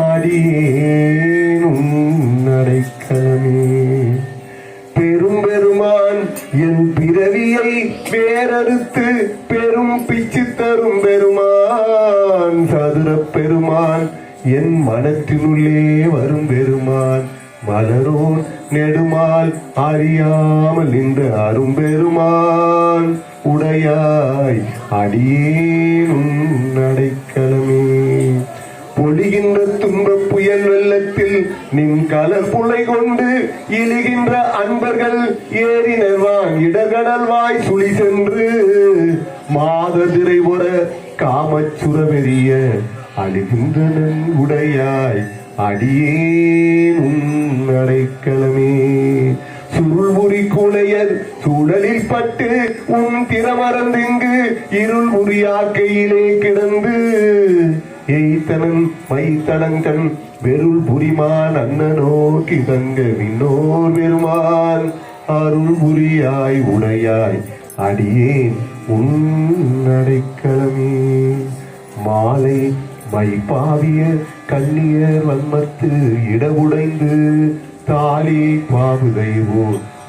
அடியேனும் அடைக்கலமே. பெரும் பெருமான் என் பிறவியை வேறறுத்து பெரும் பிச்சு தரும் பெருமான், சதுர பெருமான் என் மனத்தினுள்ளே வரும் பெருமான், மலரோன் நெடுமால் அறியாமல் இந்த அரும்பெருமான் உடையாய் அடியேனும் அடைக்கலமே. பொழிகின்ற துன்ப புயல் வெள்ளத்தில் நின் கலர் புலை கொண்டு இழுகின்ற அன்பர்கள் ஏறினர்வான் இடகடல் வாய் சுழி சென்று மாததிரை ஒர காமச்சுரவெறிய அழுகின்றனன் உடையாய் அடியேனும் அடைக்கலமே. சுருள்புரி குளையர் சூழலில் பட்டு உன் திறமறந்திங்கு இருள் உரியாக்கையிலே கிடந்து எய்தனன் மைத்தடங்கன் வெருள் புரிமான் அண்ணனோ கிதங்க விண்ணோர் பெருமான் அருள் புரியாய் உடையாய் அடியேன் உன் அடைக்கலமே. மாலை மைப்பாவிய கண்ணியர் வன்மத்து இடவுடைந்து தாலி பாவுதைவோ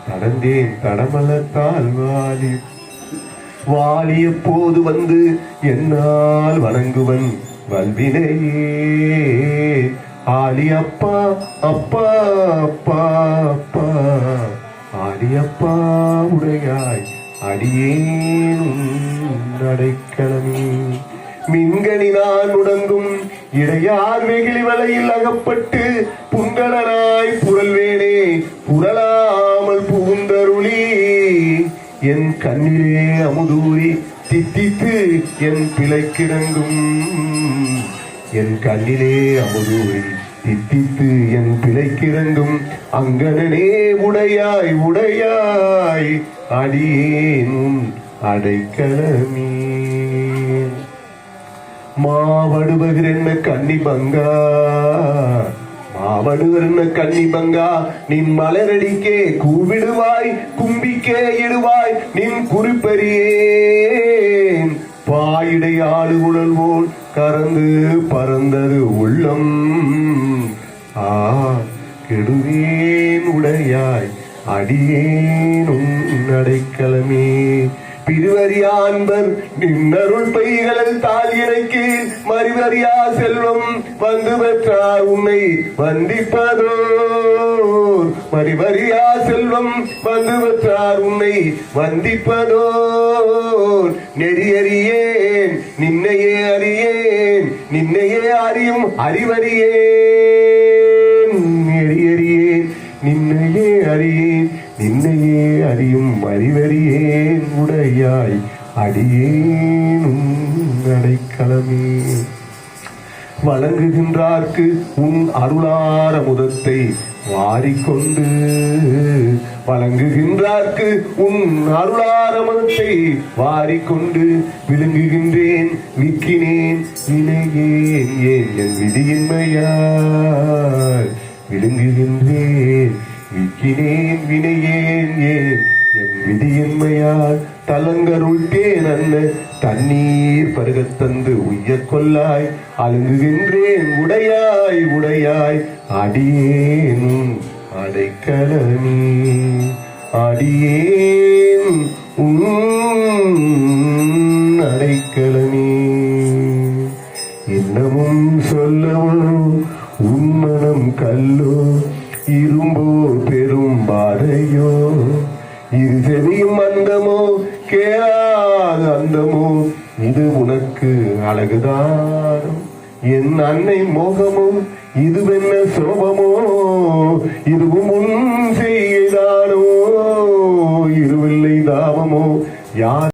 தடந்தேன் தடமலத்தால் வாலி வாலி எப்போது வந்து என்னால் வணங்குவன் வல்வினையே. ஆலி அப்பா அப்பா அப்பா அப்பா ஆலி அப்பா உடையாய் அடியேனும் அடைக்கலமே. மின்கணி நான் உடங்கும் இடையார் வெகிலி வலையில் அகப்பட்டு புங்கலனாய் புரல்வேனே புரளாமல் புகுந்தருளி என் கண்ணிலே அமுதூரி தித்தித்து என் பிழைக்கிடங்கும், என் கண்ணிலே அமுதூரி தித்தித்து என் பிழைக்கிறங்கும் அங்கனே உடையாய் உடையாய் அடியேனும் அடைக்கலமே. மாவடுபகிரென்ன கன்னி பங்கா மாவடுவர்ன கன்னி பங்கா நின் மலரடிக்கே கூவிடுவாய் கும்பிக்கே இடுவாய் நின் குறிப்பறியேன் பாயிடை ஆடு உடல் போல் கறந்து பறந்தது உள்ளம் கெடுவேன் உடையாய் அடியேனும் அடைக்கலமே. பிரிவரியா அன்பர் நின்னருள் பைகளில் தால் இணைக்கு மறிவரியா செல்வம் வந்து பெற்றார் உன்னை வந்திப்பதோர், மறிவரியா செல்வம் வந்து பெற்றார் உன்னை வந்திப்பதோர். நெறியறியேன் நின்னையே அறியேன் நின்னையே அறியும் அறிவறியேன், நெறியறியேன் நின்னையே அறியேன் நின்னையே அறியும் அறிவறியேன் உடையாய் அடியேனும் அடைக்கலமே. வழங்குகின்றார்க்கு உன் அருளார முதத்தை வாரிக்கொண்டு வழங்குகின்றார்க்கு உன் அருளார முதத்தை வாரிக்கொண்டு விழுங்குகின்றேன் விக்கினேன் வினையேன் ஏன் என் விதியின்மையால் விழுங்குகின்றேன் விக்கினேன் வினையேன் ஏன் என் விதியின்மையால் தலங்கருள்கேன் அன்ன தண்ணீர் பருகத்தந்து உய்ய கொல்லாய் அழுங்குகின்றேன் உடையாய் உடையாய் அடியேனும் அடைக்கலமே. அடியேன் அடைக்கலமே. இன்னமும் சொல்லவும் உன்மனம் கல்லோ இரும்போ பெரும் பாறையோ இரு செவியும் அந்தமோ கேளாத அந்தமோ இது உனக்கு அழகுதானோ. என் அன்னை மோகமோ இதுவென்ன சோபமோ இதுவும் உன் செய்தானோ இருவில்லை தாபமோ யார்